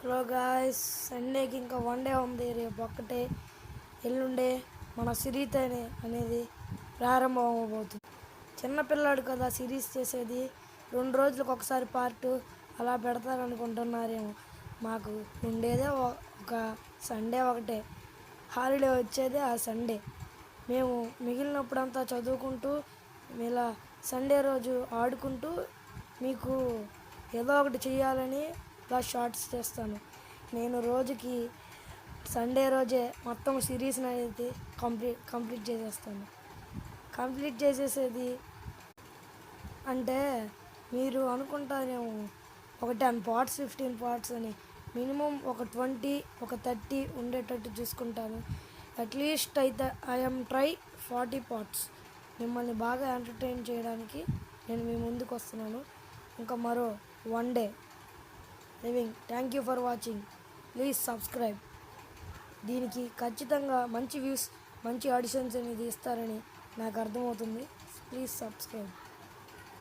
Hello guys, సండేకి ఇంకా one day ఉంది. రేపు ఒక్కటే, ఎల్లుండే మన సిరీస్ అనేది ప్రారంభం అవ్వబోతుంది. చిన్నపిల్లాడు కదా సిరీస్ చేసేది, 2 రోజులకు ఒకసారి పార్ట్ అలా పెడతారనుకుంటున్నారేమో. మాకు ఉండేదే ఒక సండే ఒకటే, హాలిడే వచ్చేదే ఆ సండే. మేము మిగిలినప్పుడంతా చదువుకుంటూ ఇలా సండే రోజు ఆడుకుంటూ మీకు ఏదో ఒకటి చేయాలని ఇలా షార్ట్స్ చేస్తాను. నేను రోజుకి సండే రోజే మొత్తం సిరీస్ అనేది కంప్లీట్ చేసేస్తాను. కంప్లీట్ చేసేసేది అంటే మీరు అనుకుంటారేమో ఒక 10 పార్ట్స్ 15 పార్ట్స్ అని. మినిమం ఒక 20 ఒక 30 ఉండేటట్టు చూసుకుంటాను. అట్లీస్ట్ అయితే ఐఎమ్ ట్రై 40 పార్ట్స్. మిమ్మల్ని బాగా ఎంటర్టైన్ చేయడానికి నేను మీ ముందుకు వస్తున్నాను. ఇంకా మరో one day living. Thank you for watching. Please subscribe. దీనికి ఖచ్చితంగా మంచి వ్యూస్ మంచి ఆడిషన్స్ అనేది ఇస్తారని నాకు అర్థమవుతుంది. Please subscribe.